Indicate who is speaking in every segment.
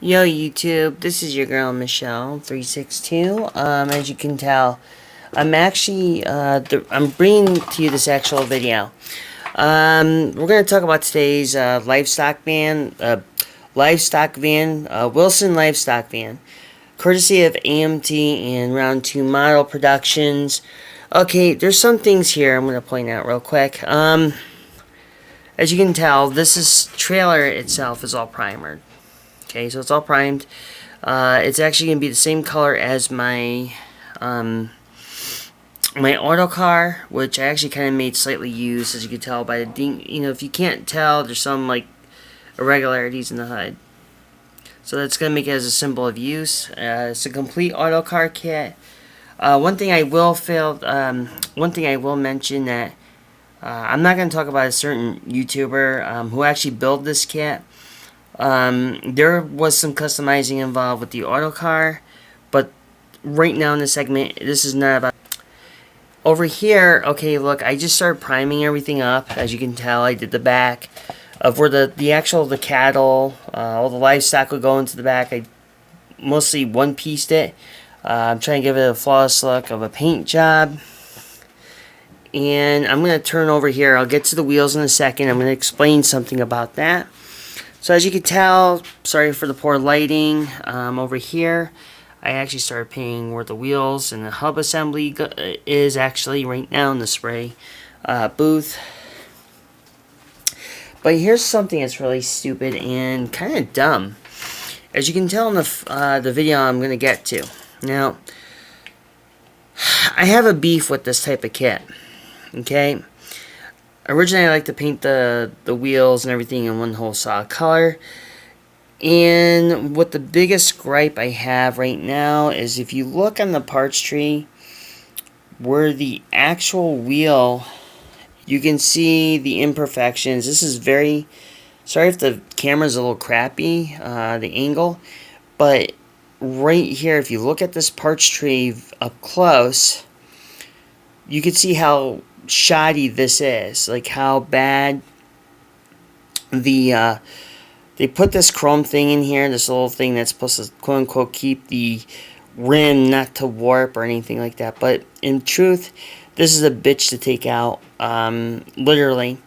Speaker 1: Yo YouTube, this is your girl Michelle 362. As you can tell, I'm actually I'm bringing to you this actual video. We're gonna talk about today's livestock van, Wilson livestock van, courtesy of AMT and Round 2 Model Productions. Okay, there's some things here I'm gonna point out real quick. As you can tell, trailer itself is all primered. Okay, so it's all primed. It's actually going to be the same color as my my auto car, which I actually kind of made slightly used, as you can tell by the if you can't tell, there's some like irregularities in the HUD. So that's going to make it as a symbol of use. It's a complete auto car kit. One thing I will mention that I'm not going to talk about a certain YouTuber who actually built this kit. There was some customizing involved with the auto car, but right now in this segment, this is not about. Over here, okay, look, I just started priming everything up. As you can tell, I did the back of where the cattle, all the livestock would go into the back. I mostly one-pieced it. I'm trying to give it a flawless look of a paint job. And I'm going to turn over here. I'll get to the wheels in a second. I'm going to explain something about that. So as you can tell, sorry for the poor lighting, over here, I actually started painting where the wheels and the hub assembly is actually right now in the spray booth. But here's something that's really stupid and kind of dumb. As you can tell in the video I'm going to get to. Now, I have a beef with this type of kit, okay? Originally, I like to paint the wheels and everything in one whole solid color. And what the biggest gripe I have right now is if you look on the parts tree, where the actual wheel, you can see the imperfections. This is very, sorry if the camera's a little crappy, the angle. But right here, if you look at this parts tree up close, you can see how shoddy this is, like how bad they put this chrome thing in here, this little thing that's supposed to quote unquote keep the rim not to warp or anything like that, but in truth this is a bitch to take out, literally.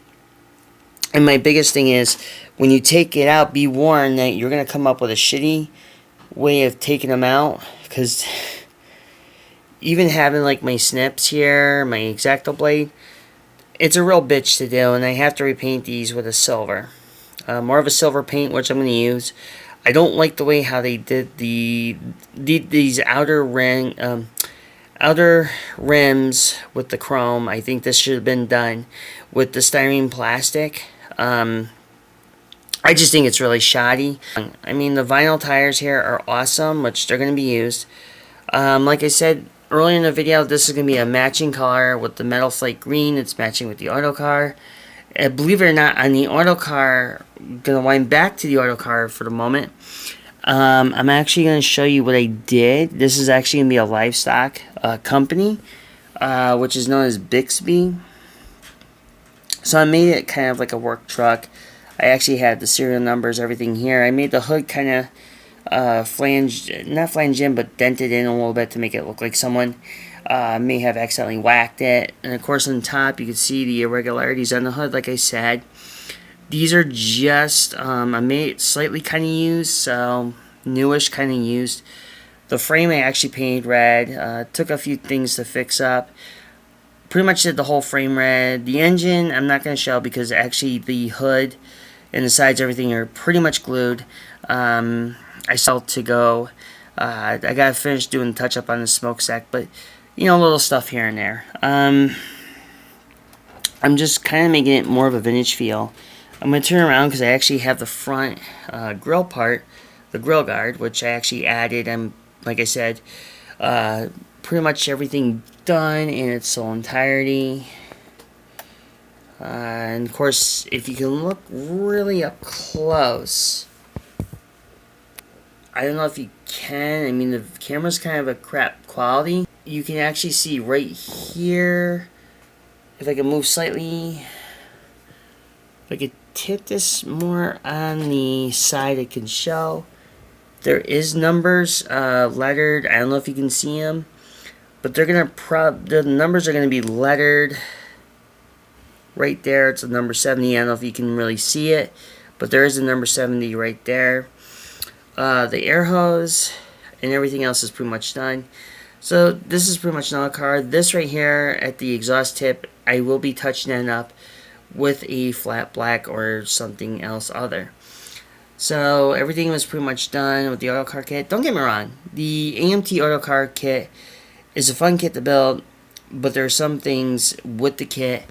Speaker 1: And my biggest thing is, when you take it out, be warned that you're gonna come up with a shitty way of taking them out, because even having like my snips here, my X-Acto blade, it's a real bitch to do, and I have to repaint these with a silver. More of a silver paint, which I'm going to use. I don't like the way how they did these outer rims with the chrome. I think this should have been done with the styrene plastic. I just think it's really shoddy. I mean, the vinyl tires here are awesome, which they're going to be used. Like I said earlier in the video, this is going to be a matching color with the metal flake green. It's matching with the auto car. Believe it or not, on the auto car, I'm going to wind back to the auto car for the moment. I'm actually going to show you what I did. This is actually going to be a livestock company, which is known as Bixby. So I made it kind of like a work truck. I actually had the serial numbers, everything here. I made the hood kind of not flanged in, but dented in a little bit to make it look like someone may have accidentally whacked it. And of course on the top you can see the irregularities on the hood, like I said. These are just, I made it slightly kind of used, so newish kind of used. The frame I actually painted red, took a few things to fix up. Pretty much did the whole frame red. The engine I'm not going to show because actually the hood and the sides, everything are pretty much glued. I still to go. I gotta finish doing the touch up on the smokestack, but you know, little stuff here and there. I'm just kind of making it more of a vintage feel. I'm gonna turn around because I actually have the front grill part, the grill guard, which I actually added. Like I said, pretty much everything done in its whole entirety. And of course, if you can look really up close, I don't know if you can. I mean, the camera's kind of a crap quality. You can actually see right here, if I can move slightly, if I could tip this more on the side, it can show. There is numbers lettered. I don't know if you can see them, but they're gonna the numbers are gonna be lettered right there. It's a number 70. I don't know if you can really see it, but there is a number 70 right there. The air hose and everything else is pretty much done. So this is pretty much not a car. This right here at the exhaust tip, I will be touching that up with a flat black or something else other. So everything was pretty much done with the auto car kit. Don't get me wrong, the AMT auto car kit is a fun kit to build, but there are some things with the kit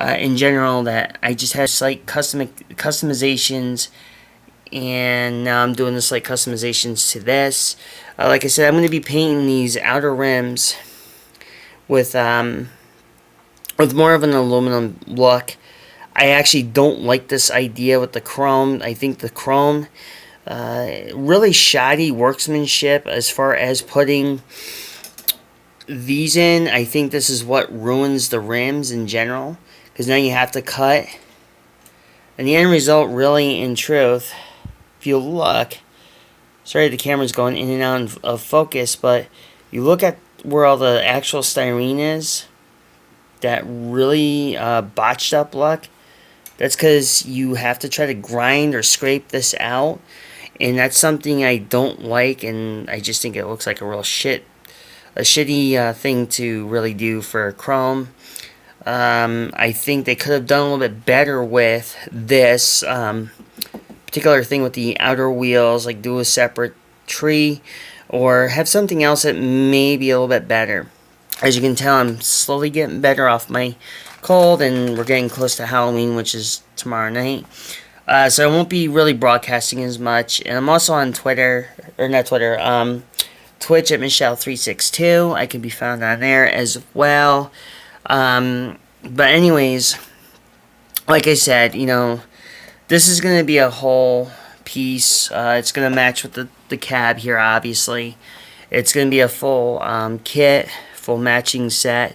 Speaker 1: in general that I just had slight customizations, and now I'm doing the slight customizations to this. Like I said, I'm going to be painting these outer rims with more of an aluminum look. I actually don't like this idea with the chrome. I think the chrome, really shoddy workmanship as far as putting these in. I think this is what ruins the rims in general, because now you have to cut. And the end result, really, in truth, if you look, sorry the camera's going in and out of focus, but you look at where all the actual styrene is, that really botched up look. That's because you have to try to grind or scrape this out, and that's something I don't like, and I just think it looks like a real shitty thing to really do for chrome. I think they could have done a little bit better with this particular thing with the outer wheels, like do a separate tree, or have something else that may be a little bit better. As you can tell, I'm slowly getting better off my cold, and we're getting close to Halloween, which is tomorrow night. So I won't be really broadcasting as much. And I'm also on Twitter, or not Twitter, Twitch at Michelle362. I can be found on there as well. But anyways, like I said, you know, this is going to be a whole piece. It's going to match with the cab here, obviously. It's going to be a full kit, full matching set.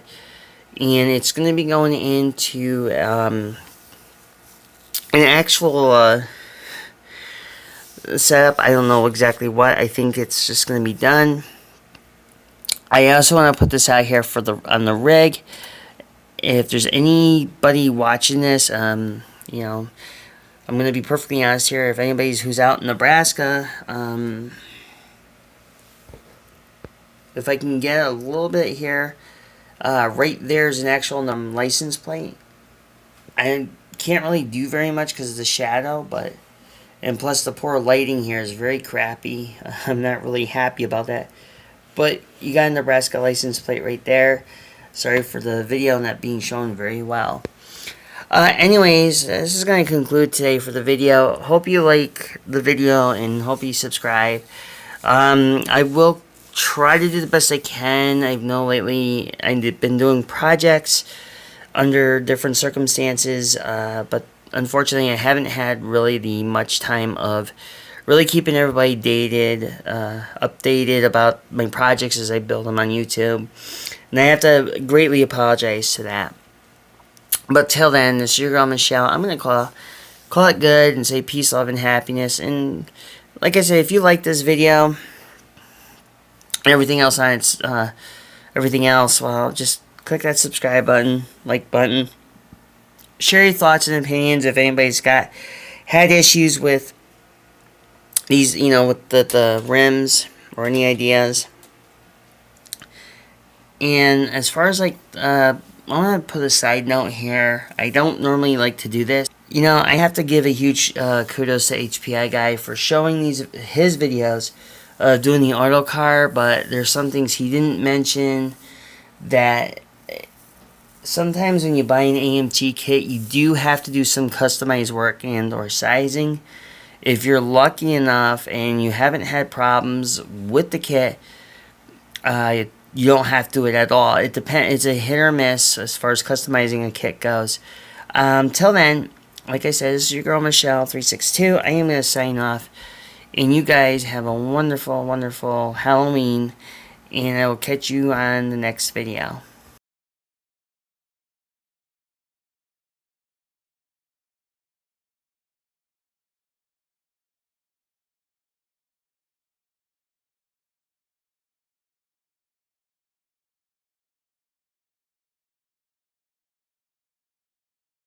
Speaker 1: And it's going to be going into an actual setup. I don't know exactly what. I think it's just going to be done. I also want to put this out here for on the rig. If there's anybody watching this, you know, I'm going to be perfectly honest here. If anybody's who's out in Nebraska, if I can get a little bit here. Right there's an actual license plate. I can't really do very much because of the shadow, and plus the poor lighting here is very crappy. I'm not really happy about that. But you got a Nebraska license plate right there. Sorry for the video not being shown very well. Anyways, this is going to conclude today for the video. Hope you like the video and hope you subscribe. I will try to do the best I can. I know lately I've been doing projects under different circumstances, but unfortunately I haven't had really the much time of really keeping everybody updated about my projects as I build them on YouTube, and I have to greatly apologize to that. But till then, this is your girl Michelle. I'm gonna call it good and say peace, love, and happiness. And like I said, if you like this video, everything else on its well, just click that subscribe button, like button, share your thoughts and opinions if anybody's had issues with these, you know, with the rims or any ideas. And as far as like I want to put a side note here. I don't normally like to do this. You know, I have to give a huge kudos to HPI guy for showing his videos doing the auto car, but there's some things he didn't mention that sometimes when you buy an AMT kit, you do have to do some customized work and or sizing. If you're lucky enough and you haven't had problems with the kit, you don't have to do it at all. It depends. It's a hit or miss as far as customizing a kit goes. Till then, like I said, this is your girl Michelle362. I am going to sign off. And you guys have a wonderful, wonderful Halloween. And I will catch you on the next video.